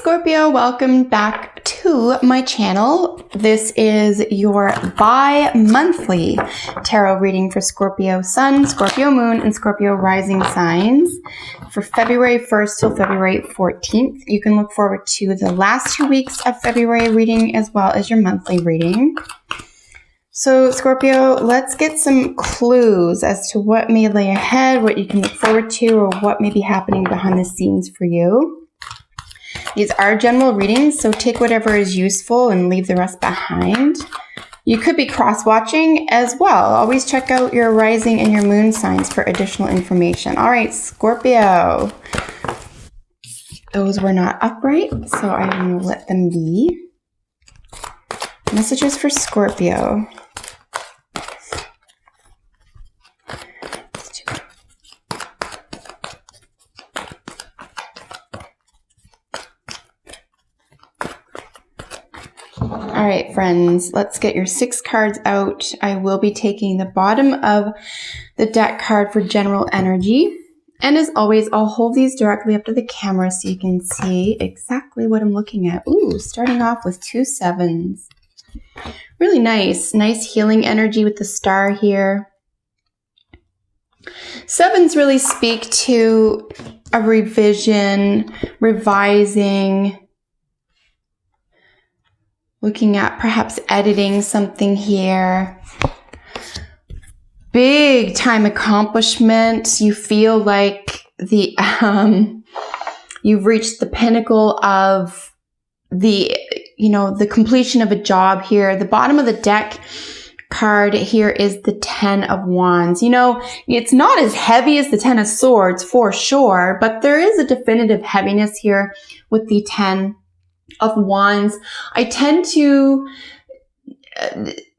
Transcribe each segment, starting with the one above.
Scorpio, welcome back to my channel. This is your bi-monthly tarot reading for Scorpio Sun, Scorpio Moon, and Scorpio Rising signs for February 1st till February 14th. You can look forward to the last 2 weeks of February reading as well as your monthly reading. So Scorpio, let's get some clues as to what may lay ahead, what you can look forward to, or what may be happening behind the scenes for you. These are general readings, so take whatever is useful and leave the rest behind. You could be cross-watching as well. Always check out your rising and your moon signs for additional information. All right, Scorpio. Those were not upright, so I'm going to let them be. Messages for Scorpio. All right, friends, let's get your 6 cards out. I will be taking the bottom of the deck card for general energy. And as always, I'll hold these directly up to the camera so you can see exactly what I'm looking at. Ooh, starting off with 2 sevens. Really nice. Nice healing energy with the star here. Sevens really speak to a revision, revising, looking at perhaps editing something here. Big time accomplishment. You feel like the you've reached the pinnacle of the completion of a job here. The bottom of the deck card here is the 10 of Wands. You know, it's not as heavy as the 10 of Swords for sure, but there is a definitive heaviness here with the 10 of Wands. I tend to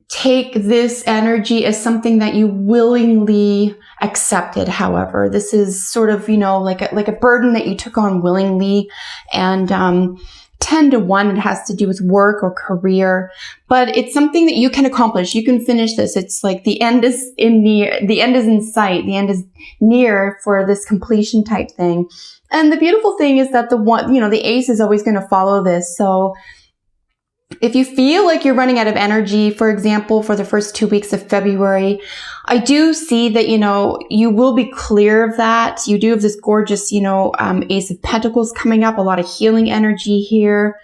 take this energy as something that you willingly accepted. However, this is sort of, like a burden that you took on willingly. And 10 to 1, it has to do with work or career, but it's something that you can accomplish. You can finish this. It's like the end is in sight. The end is near for this completion type thing. And the beautiful thing is that the ace is always going to follow this. So if you feel like you're running out of energy, for example, for the first 2 weeks of February, I do see that, you will be clear of that. You do have this gorgeous, Ace of Pentacles coming up, a lot of healing energy here.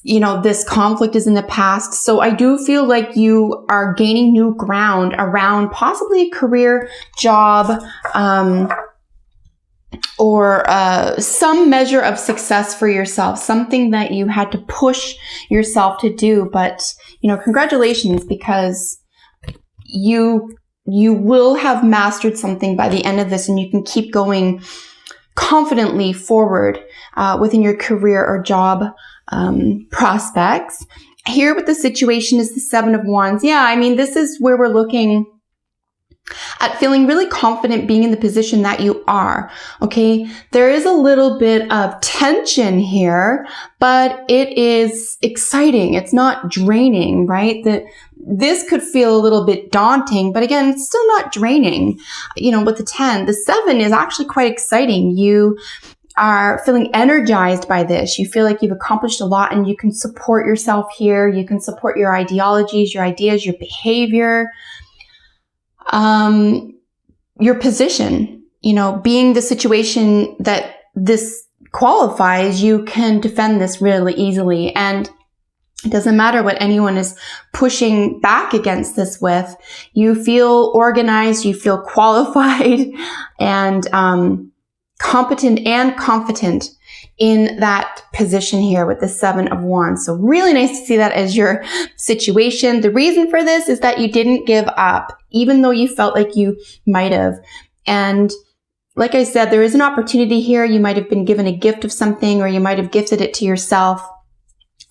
This conflict is in the past. So I do feel like you are gaining new ground around possibly a career, job, or some measure of success for yourself, something that you had to push yourself to do. But, congratulations, because you will have mastered something by the end of this, and you can keep going confidently forward within your career or job prospects. Here with the situation is the 7 of Wands. Yeah, I mean, this is where we're looking at feeling really confident being in the position that you are, okay? There is a little bit of tension here, but it is exciting. It's not draining, right? This could feel a little bit daunting, but again, it's still not draining. With the 10, the 7 is actually quite exciting. You are feeling energized by this. You feel like you've accomplished a lot and you can support yourself here. You can support your ideologies, your ideas, your behavior, your position, being the situation that this qualifies, you can defend this really easily. And it doesn't matter what anyone is pushing back against this with. You feel organized, you feel qualified and competent and confident in that position here with the 7 of Wands. So really nice to see that as your situation. The reason for this is that you didn't give up, even though you felt like you might have. And like I said, there is an opportunity here. You might have been given a gift of something, or you might have gifted it to yourself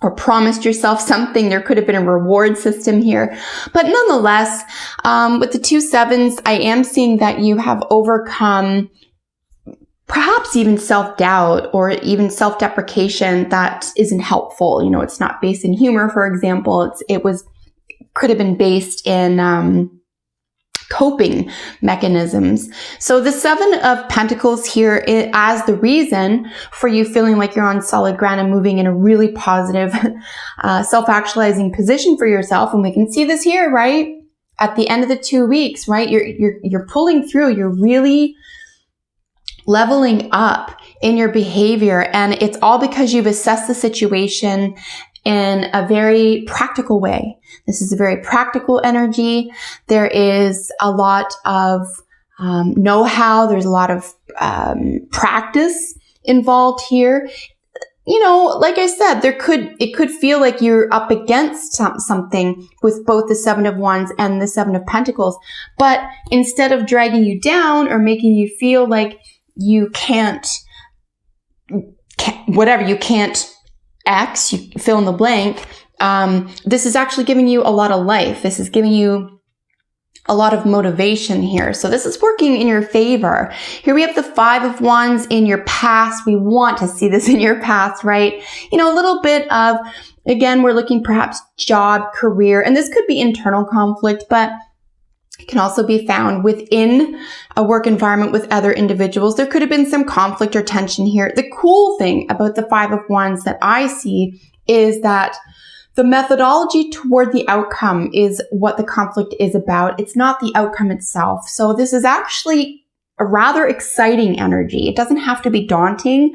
or promised yourself something. There could have been a reward system here. But nonetheless, with the 2 sevens, I am seeing that you have overcome perhaps even self-doubt or even self-deprecation that isn't helpful. It's not based in humor, for example. It could have been based in coping mechanisms. So the Seven of Pentacles here as the reason for you feeling like you're on solid ground and moving in a really positive, self-actualizing position for yourself. And we can see this here, right? At the end of the 2 weeks, right? You're pulling through. You're really leveling up in your behavior. And it's all because you've assessed the situation in a very practical way. This is a very practical energy. There is a lot of know-how. There's a lot of practice involved here. You know, like I said, it could feel like you're up against something with both the Seven of Wands and the Seven of Pentacles. But instead of dragging you down or making you feel like you can't X, you fill in the blank, this is actually giving you a lot of life. This is giving you a lot of motivation here. So this is working in your favor. Here we have the Five of Wands in your past. We want to see this in your past, right? You know, a little bit of, again, we're looking perhaps job, career, and this could be internal conflict, but it can also be found within a work environment with other individuals. There could have been some conflict or tension here. The cool thing about the Five of Wands that I see is that the methodology toward the outcome is what the conflict is about. It's not the outcome itself. So this is actually a rather exciting energy. It doesn't have to be daunting.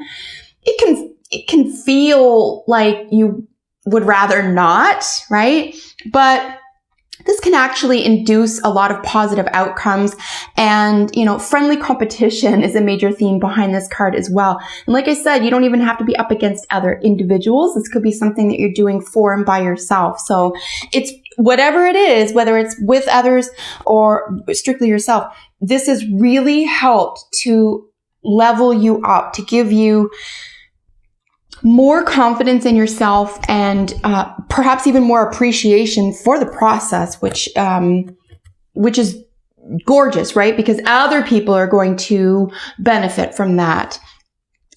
It can feel like you would rather not, right? But this can actually induce a lot of positive outcomes, and, you know, friendly competition is a major theme behind this card as well. And like I said, you don't even have to be up against other individuals. This could be something that you're doing for and by yourself. So it's whatever it is, whether it's with others or strictly yourself, this has really helped to level you up, to give you more confidence in yourself and perhaps even more appreciation for the process, which is gorgeous, right? Because other people are going to benefit from that.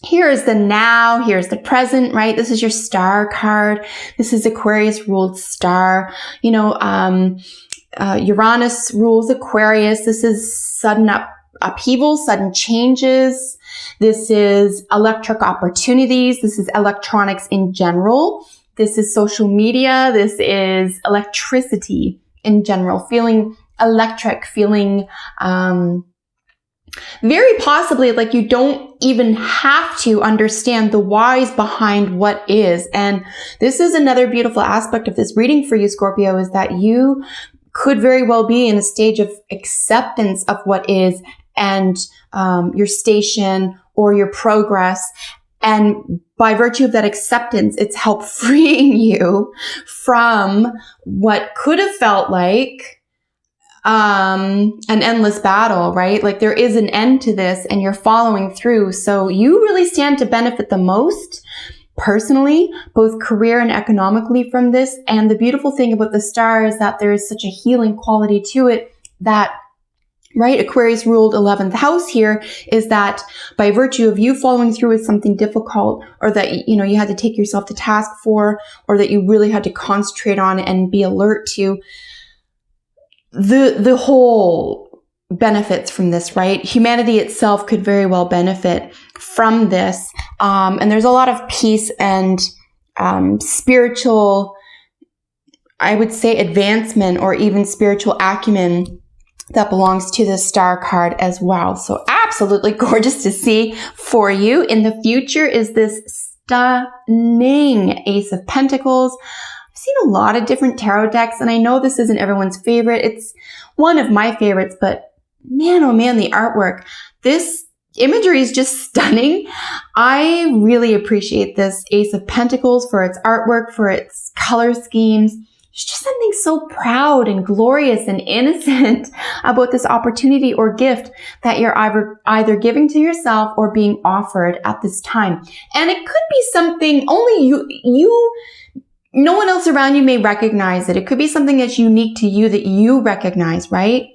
Here is the now, here's the present, right? This is your star card. This is Aquarius ruled star. You know, Uranus rules Aquarius. This is sudden upheaval, sudden changes. This is electric opportunities. This is electronics in general. This is social media. This is electricity in general, feeling electric, feeling very possibly like you don't even have to understand the whys behind what is. And this is another beautiful aspect of this reading for you, Scorpio, is that you could very well be in a stage of acceptance of what is and your station or your progress. And by virtue of that acceptance, it's helped freeing you from what could have felt like an endless battle, right? Like there is an end to this and you're following through. So you really stand to benefit the most personally, both career and economically from this. And the beautiful thing about the star is that there is such a healing quality to it that, right, Aquarius ruled 11th house here is that by virtue of you following through with something difficult or that, you know, you had to take yourself to task for, or that you really had to concentrate on and be alert to, the whole benefits from this, right? Humanity itself could very well benefit from this. And there's a lot of peace and spiritual, I would say, advancement or even spiritual acumen that belongs to the star card as well. So absolutely gorgeous to see for you. In the future is this stunning Ace of Pentacles. I've seen a lot of different tarot decks, and I know this isn't everyone's favorite. It's one of my favorites, but man, oh man, the artwork. This imagery is just stunning. I really appreciate this Ace of Pentacles for its artwork, for its color schemes. There's just something so proud and glorious and innocent about this opportunity or gift that you're either giving to yourself or being offered at this time. And it could be something only you, no one else around you may recognize it. It could be something that's unique to you that you recognize, right?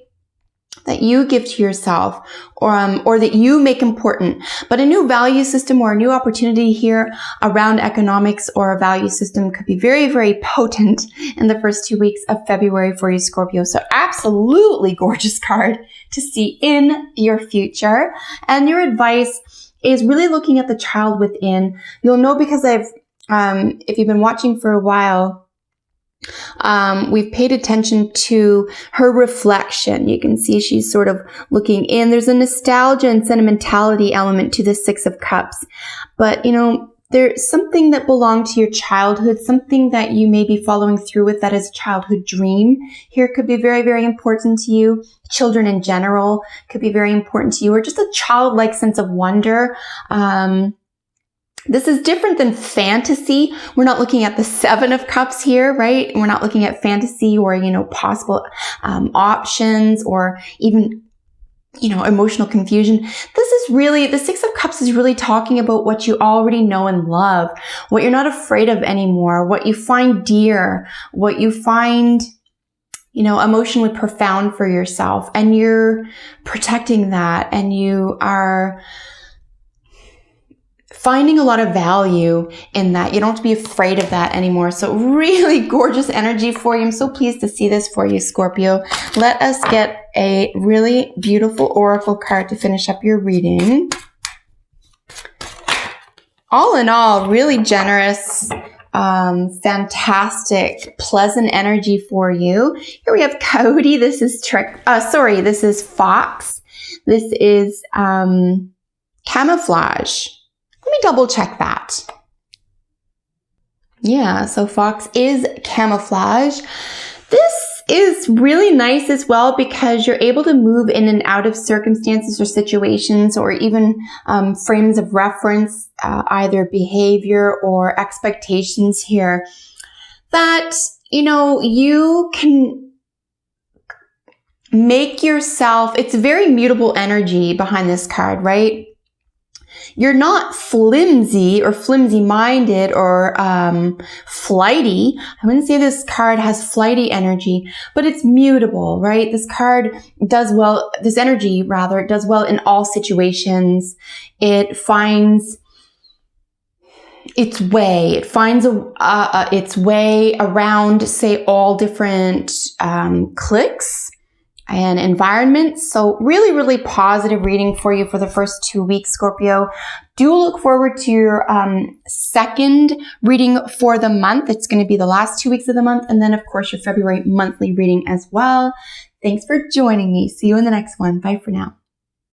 that you give to yourself, or that you make important, but a new value system or a new opportunity here around economics or a value system could be very, very potent in the first 2 weeks of February for you, Scorpio. So absolutely gorgeous card to see in your future. And your advice is really looking at the child within. You'll know because if you've been watching for a while, we've paid attention to her reflection. You can see she's sort of looking in. There's a nostalgia and sentimentality element to the Six of Cups. But, there's something that belonged to your childhood, something that you may be following through with that is a childhood dream. Here could be very, very important to you. Children in general could be very important to you, or just a childlike sense of wonder. This is different than fantasy. We're not looking at the Seven of Cups here, right? We're not looking at fantasy or, possible options or even, emotional confusion. This is really, the Six of Cups is really talking about what you already know and love, what you're not afraid of anymore, what you find dear, what you find, emotionally profound for yourself. And you're protecting that, and you are finding a lot of value in that. You don't have to be afraid of that anymore. So really gorgeous energy for you. I'm so pleased to see this for you, Scorpio. Let us get a really beautiful oracle card to finish up your reading. All in all, really generous, fantastic, pleasant energy for you. Here we have Coyote. This is this is Fox. This is Camouflage. Let me double check that. Yeah, so Fox is Camouflage. This is really nice as well because you're able to move in and out of circumstances or situations or even frames of reference, either behavior or expectations here that, you can make yourself, it's very mutable energy behind this card, right? You're not flimsy or flimsy-minded or flighty. I wouldn't say this card has flighty energy, but it's mutable, right? This card does well, this energy rather, it does well in all situations. It finds its way. It finds its way around, say, all different cliques and environments. So really, really positive reading for you for the first 2 weeks, Scorpio. Do look forward to your second reading for the month. It's going to be the last 2 weeks of the month. And then, of course, your February monthly reading as well. Thanks for joining me. See you in the next one. Bye for now.